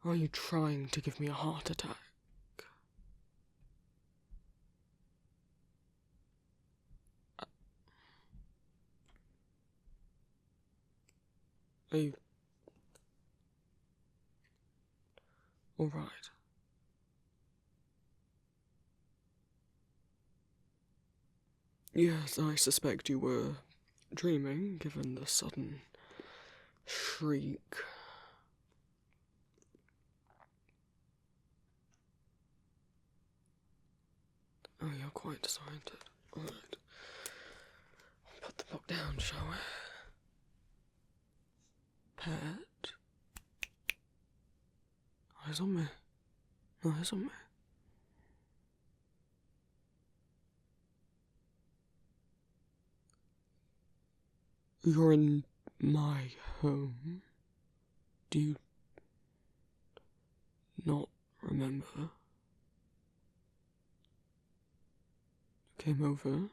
Are you trying to give me a heart attack? Are you... Alright. Yes, I suspect you were dreaming, given the sudden shriek. Oh, you're quite disoriented. Alright. Put the book down, shall we? Pet? Eyes on me. Eyes on me. You're in my home. Do you not remember? Came over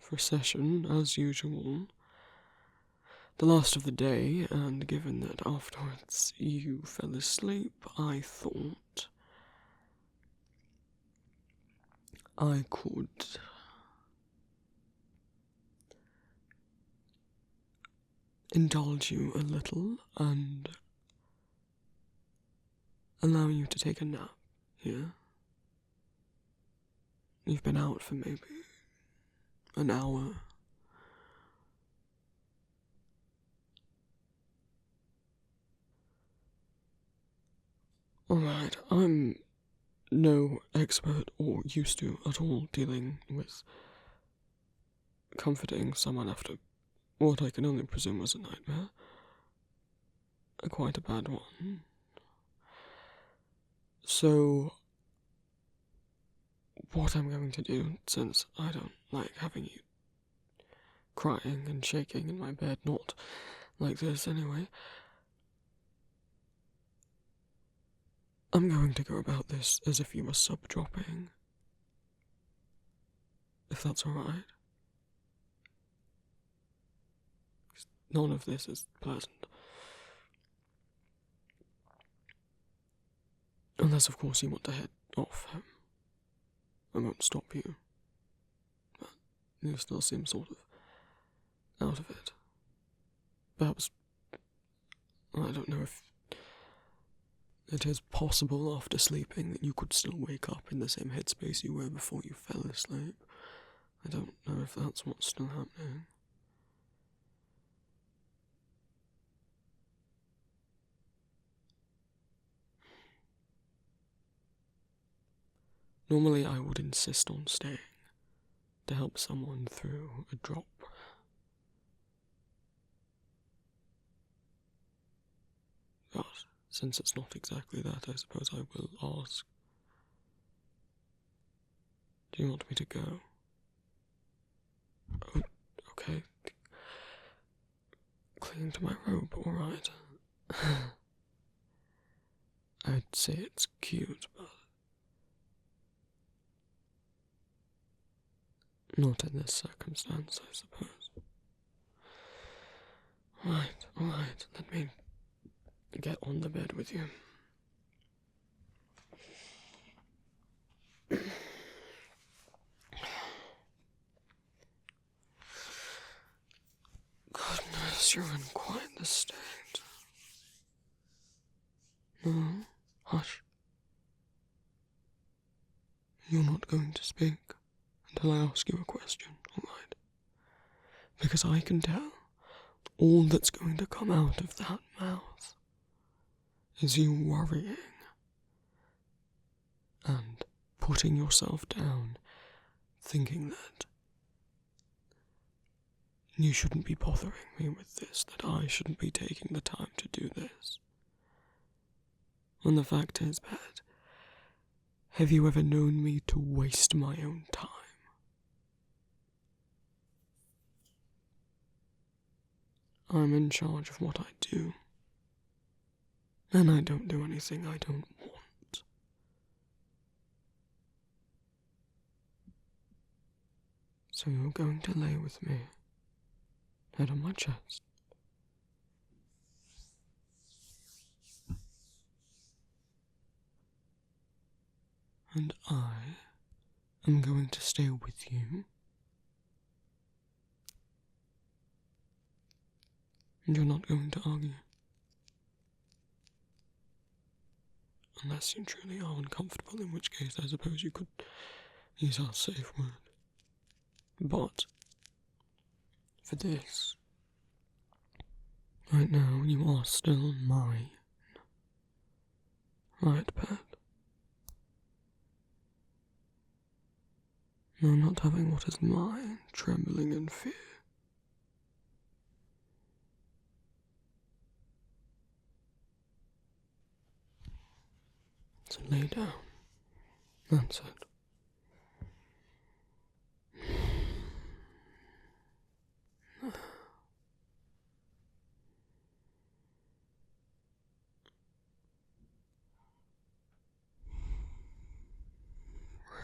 for a session, as usual. The last of the day, and given that afterwards you fell asleep, I thought I could indulge you a little and allow you to take a nap here. You've been out for maybe an hour. Alright, I'm no expert or used to at all dealing with comforting someone after what I can only presume was a nightmare. Quite a bad one. So, what I'm going to do, since I don't like having you crying and shaking in my bed, not like this anyway, I'm going to go about this as if you were sub-dropping. If that's alright. None of this is pleasant. Unless, of course, you want to head off home. I won't stop you. But you still seem sort of out of it. Perhaps, I don't know if it is possible after sleeping that you could still wake up in the same headspace you were before you fell asleep. I don't know if that's what's still happening. Normally I would insist on staying to help someone through a drop. But since it's not exactly that, I suppose I will ask. Do you want me to go? Oh, okay. Clinging to my robe, alright. I'd say it's cute, but not in this circumstance, I suppose. Alright, let me get on the bed with you. Goodness, you're in quite the state. No, hush. You're not going to speak until I ask you a question, alright? Because I can tell all that's going to come out of that mouth is you worrying and putting yourself down, thinking that you shouldn't be bothering me with this, that I shouldn't be taking the time to do this. And the fact is, Pat, have you ever known me to waste my own time? I'm in charge of what I do, and I don't do anything I don't want. So you're going to lay with me, head on my chest. and I am going to stay with you. And you're not going to argue. Unless you truly are uncomfortable, in which case I suppose you could use our safe word. But, for this, right now you are still mine. Right, Pat? You're not having what is mine, trembling in fear. So lay down. That's it.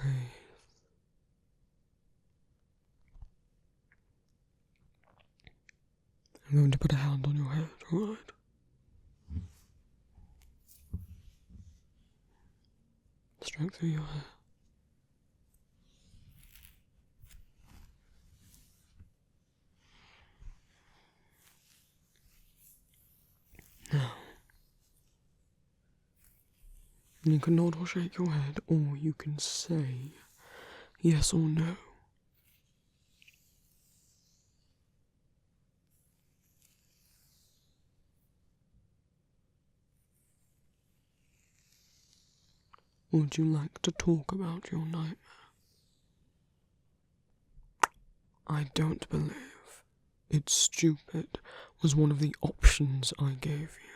Breathe. I'm going to put a hand on your head, alright? Stroke through your hair. Now, you can nod or shake your head, or you can say yes or no. Would you like to talk about your nightmare? I don't believe "it's stupid" was one of the options I gave you.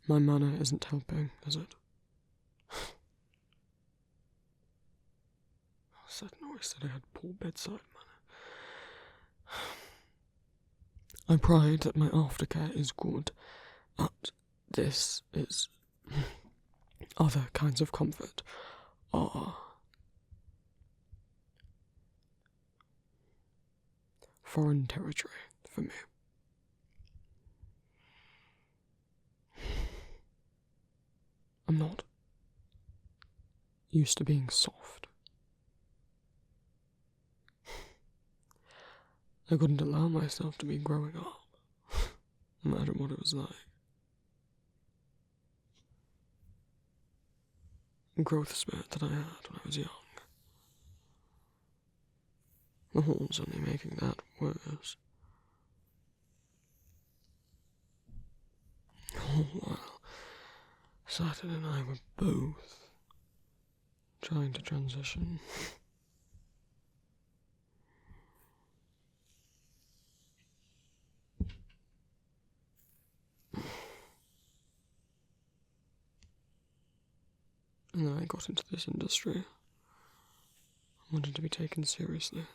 My manner isn't helping, is it? I said I had poor bedside manner. I pride that my aftercare is good, but this is... other kinds of comfort are foreign territory for me. I'm not used to being soft. I couldn't allow myself to be growing up. Imagine what it was like. The growth spirit that I had when I was young. The horns only making that worse. All while Saturn and I were both trying to transition. And then I got into this industry. I wanted to be taken seriously.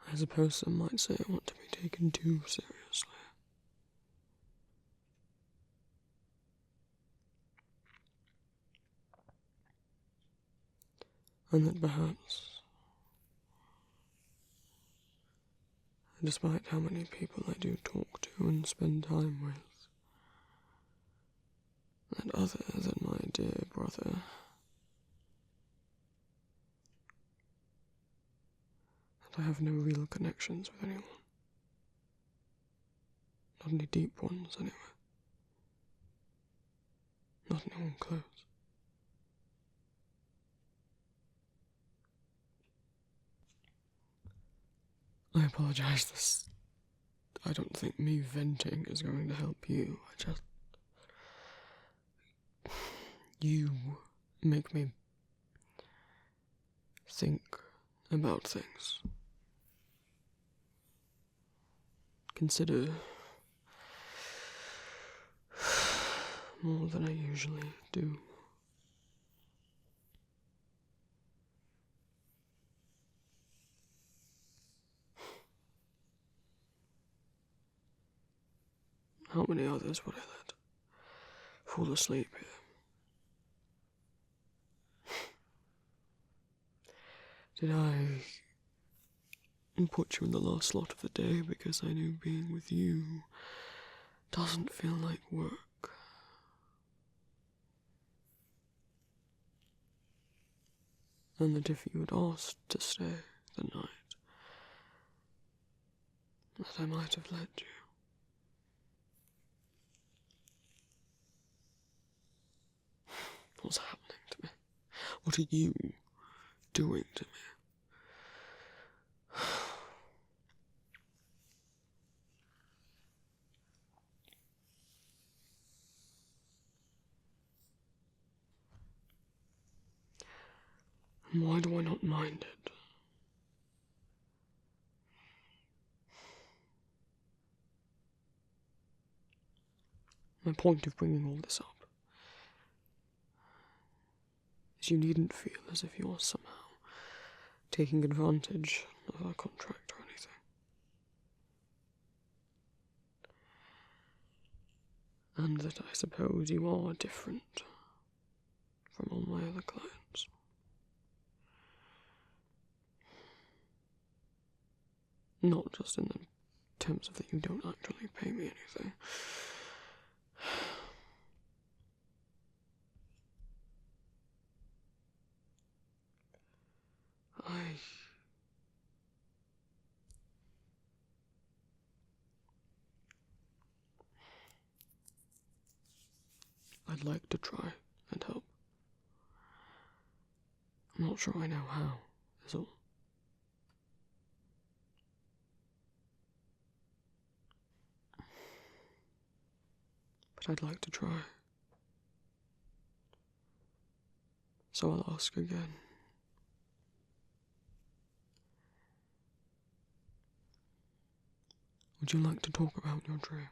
I suppose some might say I want to be taken too seriously. And that perhaps, despite how many people I do talk to and spend time with, that other than my dear brother, that I have no real connections with anyone. Not any deep ones, anyway. Not anyone close. I apologize, I don't think me venting is going to help you. You make me think about things. Consider more than I usually do. How many others would I let fall asleep here? Did I put you in the last slot of the day because I knew being with you doesn't feel like work? And that if you had asked to stay the night, that I might have let you. What's happening to me? What are you doing to me? And why do I not mind it? My point of bringing all this up is you needn't feel as if you're somehow taking advantage of our contract or anything. And that I suppose you are different from all my other clients. Not just in the terms of that you don't actually pay me anything. I'd like to try and help. I'm not sure I know how, is all. But I'd like to try. So I'll ask again. Would you like to talk about your dream?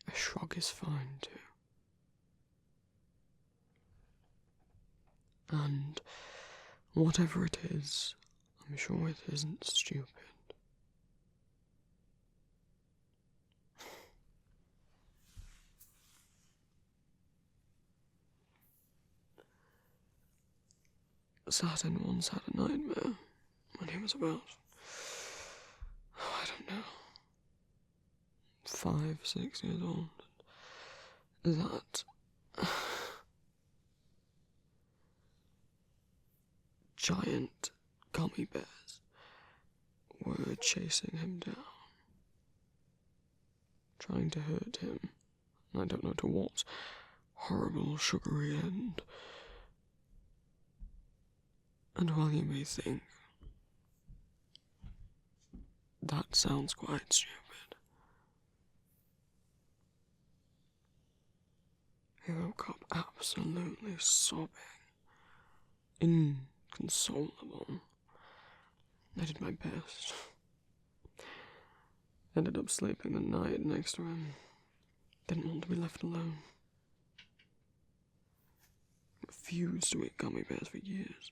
A shrug is fine too. And whatever it is, I'm sure it isn't stupid. Saturn once had a nightmare when he was about, I don't know, 5, 6 years old. That giant gummy bears were chasing him down, trying to hurt him. I don't know to what horrible sugary end. And while you may think that sounds quite stupid, he woke up absolutely sobbing, inconsolable. I did my best. Ended up sleeping the night next to him. Didn't want to be left alone. Refused to eat gummy bears for years.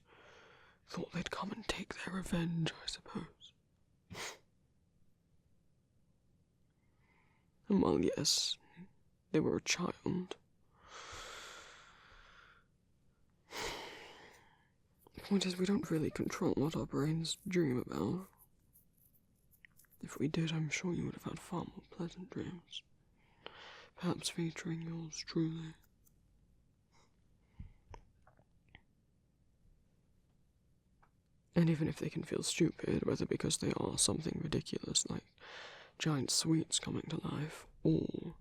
Thought they'd come and take their revenge, I suppose. And while yes, they were a child, the point is we don't really control what our brains dream about. If we did, I'm sure you would have had far more pleasant dreams. Perhaps featuring yours truly. And even if they can feel stupid, whether because they are something ridiculous like giant sweets coming to life, or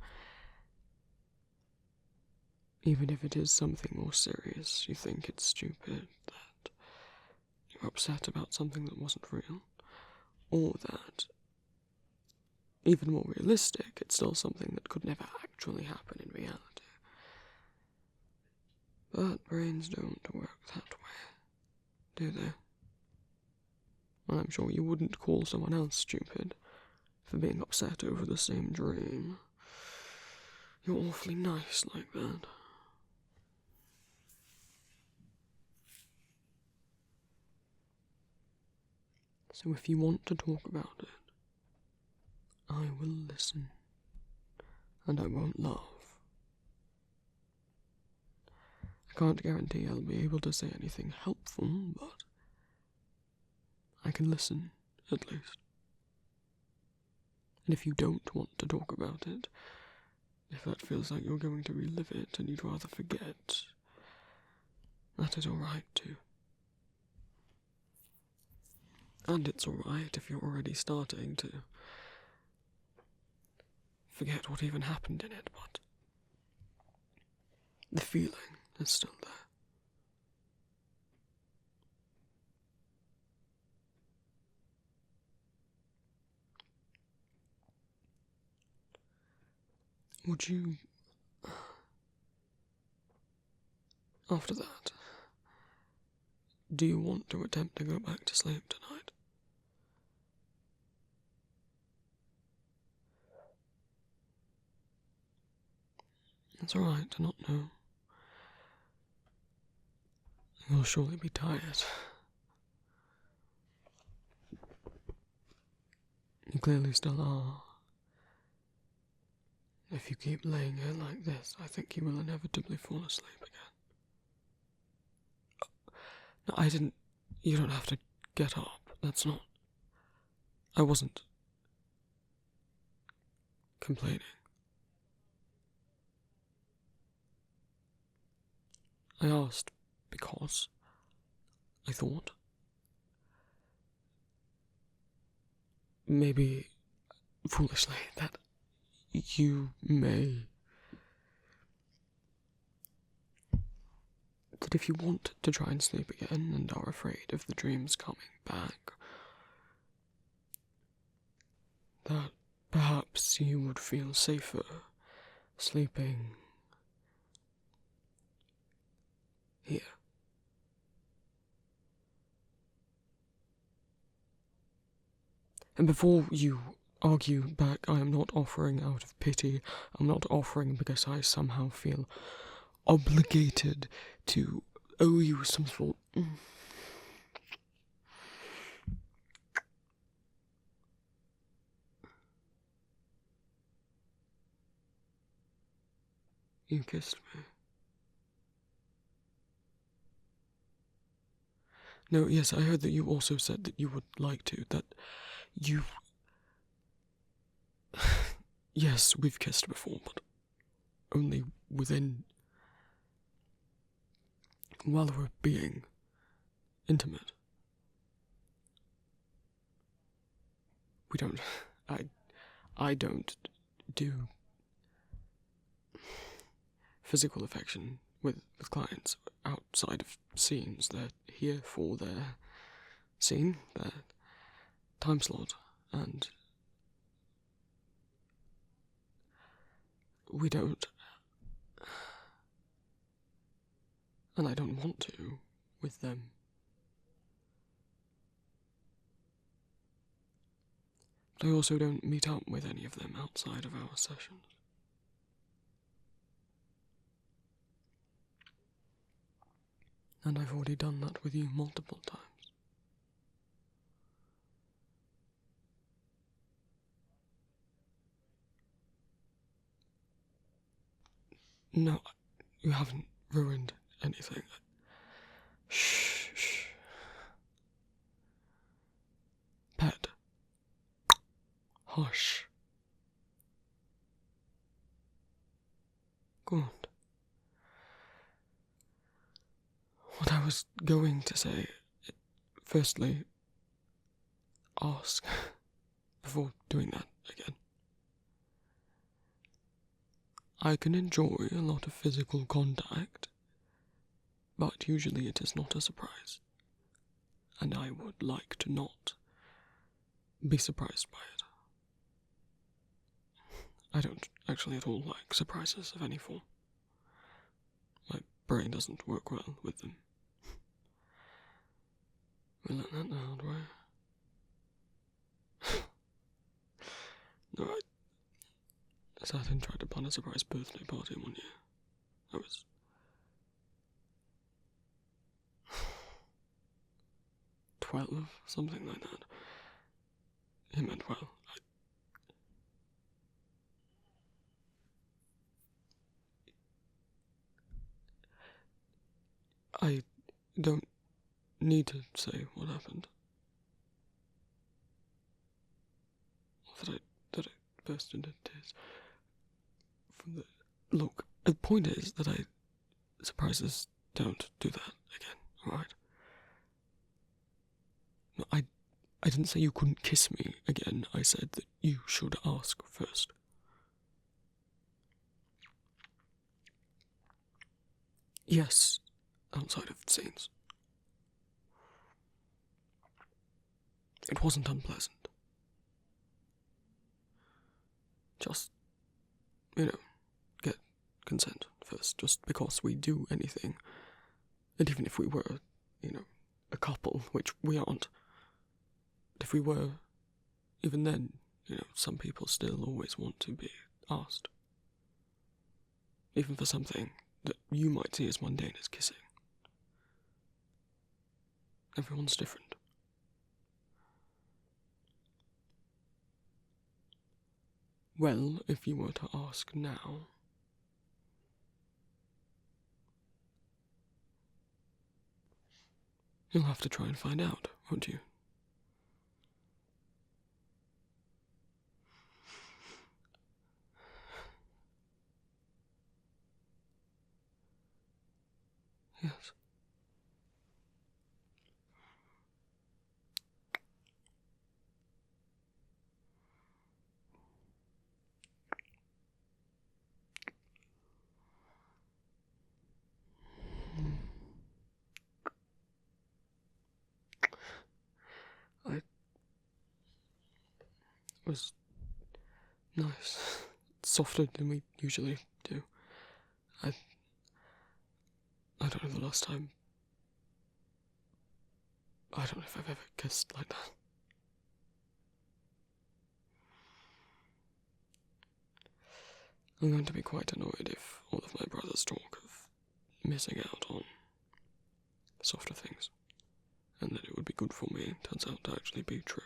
even if it is something more serious, you think it's stupid, that you're upset about something that wasn't real, or that, even more realistic, it's still something that could never actually happen in reality. But brains don't work that way, do they? And I'm sure you wouldn't call someone else stupid for being upset over the same dream. You're awfully nice like that. So if you want to talk about it, I will listen, and I won't laugh. I can't guarantee I'll be able to say anything helpful, but I can listen, at least. And if you don't want to talk about it, if that feels like you're going to relive it and you'd rather forget, that is alright too. And it's alright if you're already starting to forget what even happened in it, but the feeling is still there. Would you, after that, do you want to attempt to go back to sleep tonight? It's alright to not know. You'll surely be tired. You clearly still are. If you keep laying here like this, I think you will inevitably fall asleep again. No, I didn't... You don't have to get up. That's not... I wasn't complaining. I asked because I thought maybe foolishly that you may, that if you want to try and sleep again and are afraid of the dreams coming back, that perhaps you would feel safer sleeping here. And before you argue back, I am not offering out of pity. I'm not offering because I somehow feel obligated to owe you some sort. You kissed me. No, yes, I heard that you also said that you would like to, that you... Yes, we've kissed before, but only within... while we're being intimate. We don't... I don't do physical affection with clients outside of scenes. They're here for their scene, their time slot, and we don't, and I don't want to with them. But I also don't meet up with any of them outside of our sessions. And I've already done that with you multiple times. No, you haven't ruined anything. Shh. Pet. Hush. Good. What I was going to say, firstly, ask before doing that again. I can enjoy a lot of physical contact, but usually it is not a surprise, and I would like to not be surprised by it. I don't actually at all like surprises of any form. My brain doesn't work well with them. We learned that the hard way. No, I sat and tried to plan a surprise birthday party one year. I was 12, something like that. He meant well. I don't need to say what happened. That I burst into tears. Look, the point is that surprises don't do that again, alright? No, I didn't say you couldn't kiss me again. I said that you should ask first. Yes, outside of scenes. It wasn't unpleasant. Just, get consent first, just because we do anything. And even if we were, a couple, which we aren't. But if we were, even then, some people still always want to be asked. Even for something that you might see as mundane as kissing. Everyone's different. Well, if you were to ask now... You'll have to try and find out, won't you? Yes. It was nice. Softer than we usually do. I don't know the last time. I don't know if I've ever kissed like that. I'm going to be quite annoyed if all of my brothers talk of missing out on softer things, and that it would be good for me turns out to actually be true.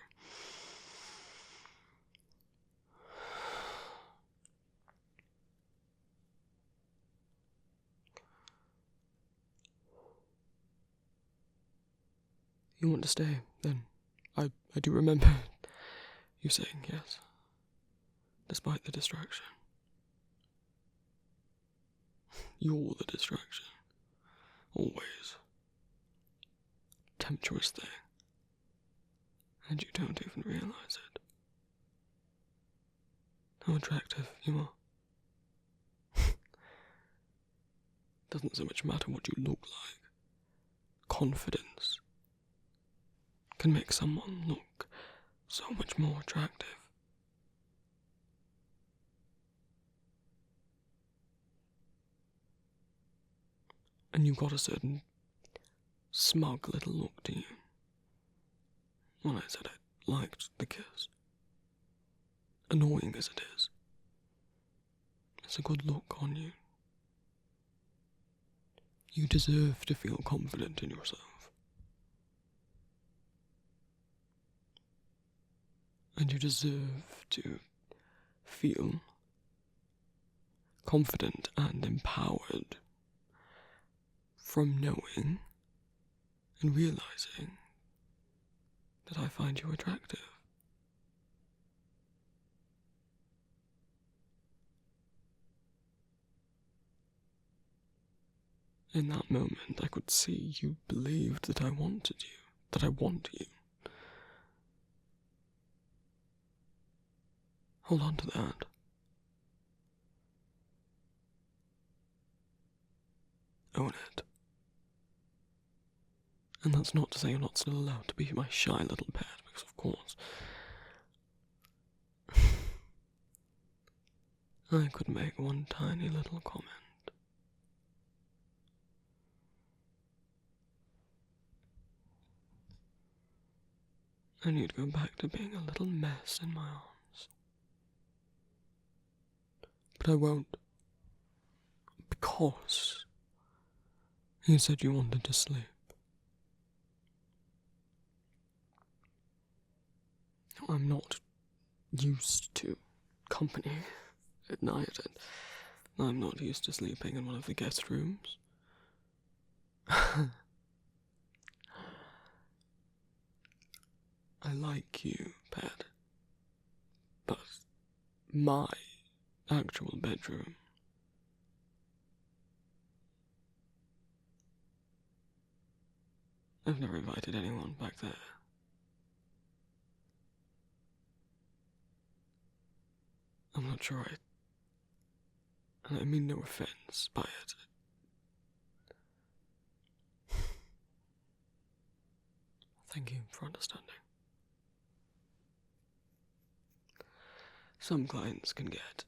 You want to stay, then? I do remember you saying yes, despite the distraction. You're the distraction. Always. Temptuous thing. And you don't even realise it. How attractive you are. Doesn't so much matter what you look like. Confidence can make someone look so much more attractive. And you got a certain smug little look to you when I said I liked the kiss. Annoying as it is, it's a good look on you. You deserve to feel confident in yourself. And you deserve to feel confident and empowered from knowing and realizing that I find you attractive. In that moment, I could see you believed that I wanted you, that I want you. Hold on to that. Own it. And that's not to say you're not still allowed to be my shy little pet, because of course I could make one tiny little comment. And you'd go back to being a little mess in my arms. But I won't. Because you said you wanted to sleep. I'm not used to company at night, and I'm not used to sleeping in one of the guest rooms. I like you, Pet, but my actual bedroom. I've never invited anyone back there. I'm not sure and I mean no offense by it. Thank you for understanding. Some clients can get.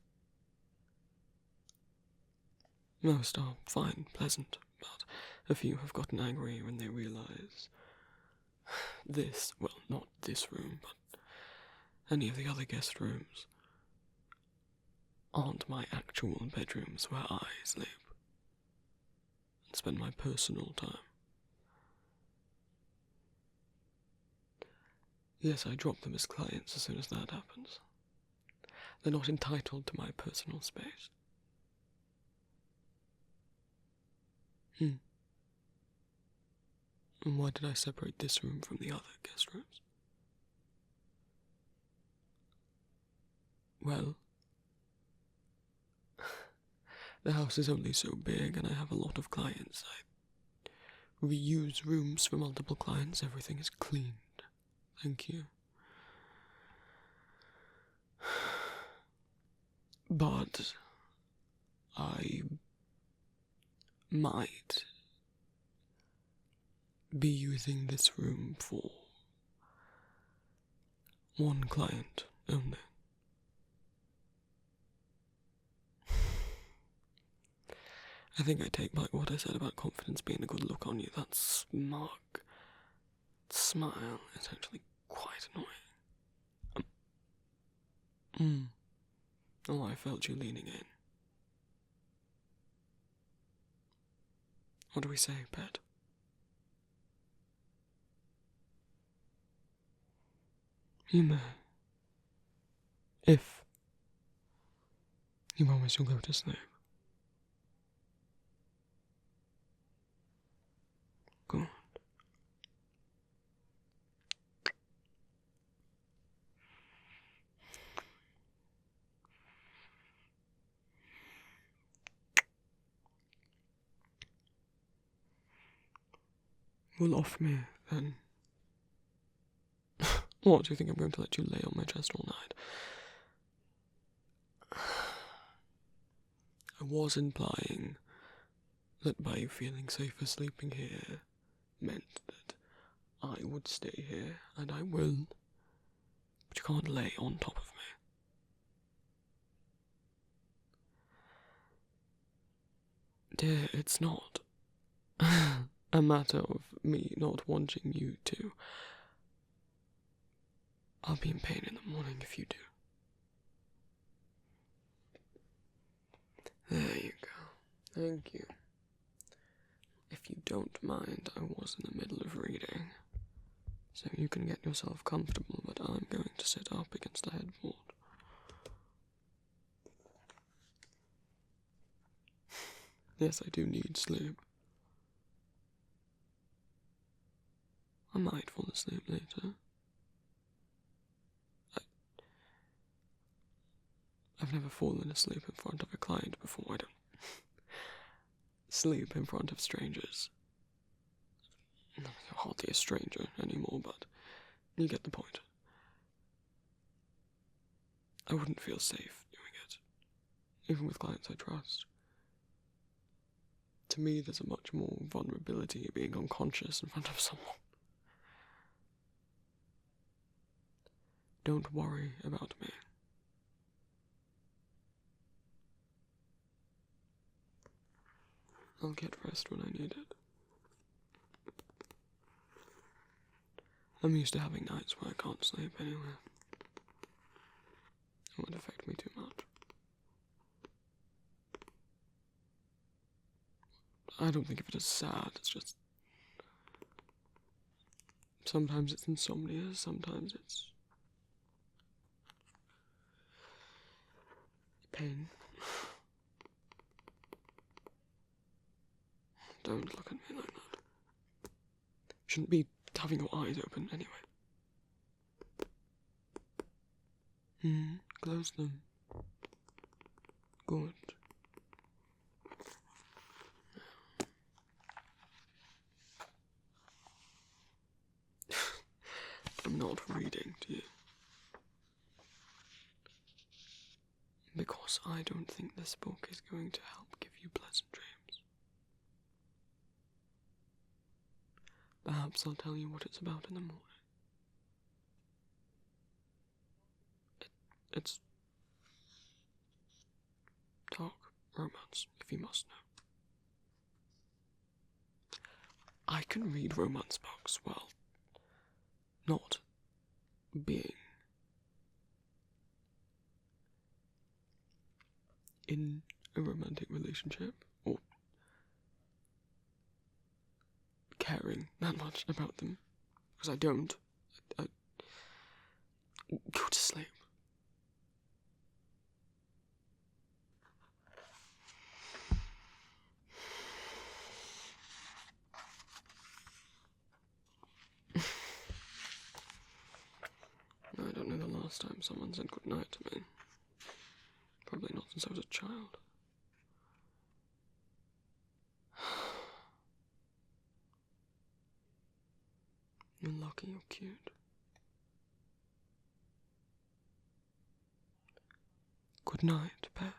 Most are fine, pleasant, but a few have gotten angry when they realize this, well, not this room, but any of the other guest rooms, aren't my actual bedrooms where I sleep and spend my personal time. Yes, I drop them as clients as soon as that happens. They're not entitled to my personal space. And why did I separate this room from the other guest rooms? Well, the house is only so big and I have a lot of clients. I reuse rooms for multiple clients. Everything is cleaned. Thank you. But I might be using this room for one client only. I think I take back what I said about confidence being a good look on you. That smug smile is actually quite annoying. Oh, I felt you leaning in. What do we say, Pet? You may. If you promise you'll go to sleep. Good. You'll off me, then. What, do you think I'm going to let you lay on my chest all night? I was implying that by you feeling safer sleeping here meant that I would stay here, and I will, but you can't lay on top of me. Dear, it's not a matter of me not wanting you to. I'll be in pain in the morning if you do. There you go. Thank you. If you don't mind, I was in the middle of reading, so you can get yourself comfortable, but I'm going to sit up against the headboard. Yes, I do need sleep. I might fall asleep later. I've never fallen asleep in front of a client before. I don't sleep in front of strangers. I'm hardly a stranger anymore, but you get the point. I wouldn't feel safe doing it, even with clients I trust. To me, there's a much more vulnerability of being unconscious in front of someone. Don't worry about me. I'll get rest when I need it. I'm used to having nights where I can't sleep anyway. It won't affect me too much. I don't think of it as sad, it's just... sometimes it's insomnia, sometimes it's... pain. Don't look at me like that. shouldn't be having your eyes open anyway. Close them. Good. I'm not reading to you. Because I don't think this book is going to help give you pleasant dreams. Perhaps I'll tell you what it's about in the morning. It's dark romance, if you must know. I can read romance books while not being in a romantic relationship or caring that much about them, because I don't. I go to sleep. I don't know the last time someone said goodnight to me. Probably not since I was a child. You're lucky you're cute. Good night, pet.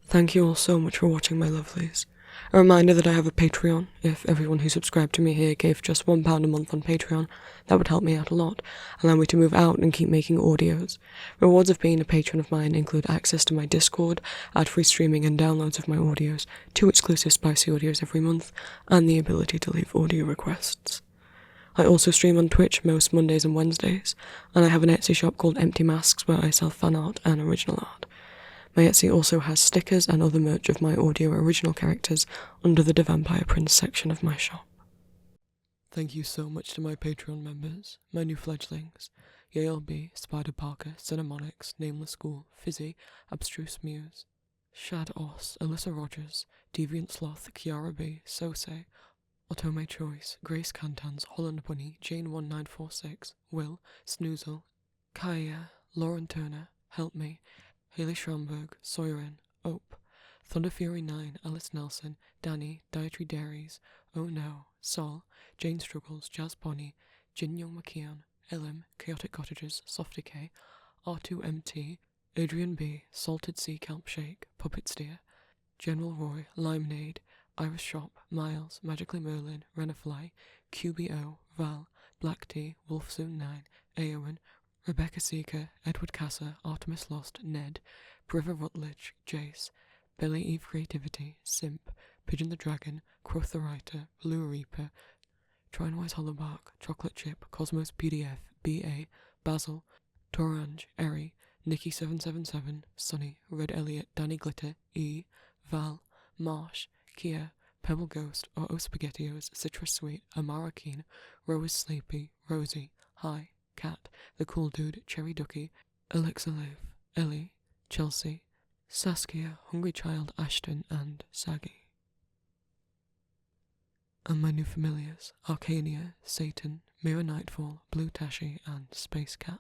Thank you all so much for watching, my lovelies. A reminder that I have a Patreon. If everyone who subscribed to me here gave just £1 a month on Patreon, that would help me out a lot, allow me to move out and keep making audios. Rewards of being a patron of mine include access to my Discord, ad-free streaming and downloads of my audios, 2 exclusive spicy audios every month, and the ability to leave audio requests. I also stream on Twitch most Mondays and Wednesdays, and I have an Etsy shop called Empty Masks where I sell fan art and original art. My Etsy also has stickers and other merch of my audio original characters under the Vampire Prince section of my shop. Thank you so much to my Patreon members, my new fledglings, Yale B, Spider Parker, Cinemonix, Nameless School, Fizzy, Abstruse Muse, Shad Oss, Alyssa Rogers, Deviant Sloth, Kiara B, Sose, Otome Choice, Grace Cantans, Holland Bunny, Jane1946, Will, Snoozle, Kaya, Lauren Turner, Help Me, Haley Schramberg, Soyerin, Ope, Thunder Fury 9, Alice Nelson, Danny, Dietary Dairies, Oh No, Sol, Jane Struggles, Jazz Bonnie, Jin Young McKeon, Elim, Chaotic Cottages, Softy K, R2MT, Adrian B, Salted Sea Kelp Shake, Puppet Steer, General Roy, Limeade, Iris Shop, Miles, Magically Merlin, Renafly, QBO, Val, Black Tea, Wolfsoon 9, Eowyn, Rebecca Seeker, Edward Casser, Artemis Lost, Ned, Briver Rutledge, Jace, Belly Eve Creativity, Simp, Pigeon the Dragon, Quoth the Writer, Blue Reaper, Trinewise Hollowbark, Chocolate Chip, Cosmos PDF, BA, Basil, Torange, Eri, Nikki777, Sunny, Red Elliot, Danny Glitter, E, Val, Marsh, Kia, Pebble Ghost, Otto Spaghettios, Citrus Sweet, Amara Keen, Rose Sleepy, Rosie, Hi, Cat, The Cool Dude, Cherry Ducky, Alexa Live, Ellie, Chelsea, Saskia, Hungry Child, Ashton, and Saggy. And my new familiars, Arcania, Satan, Mirror Nightfall, Blue Tashi, and Space Cat.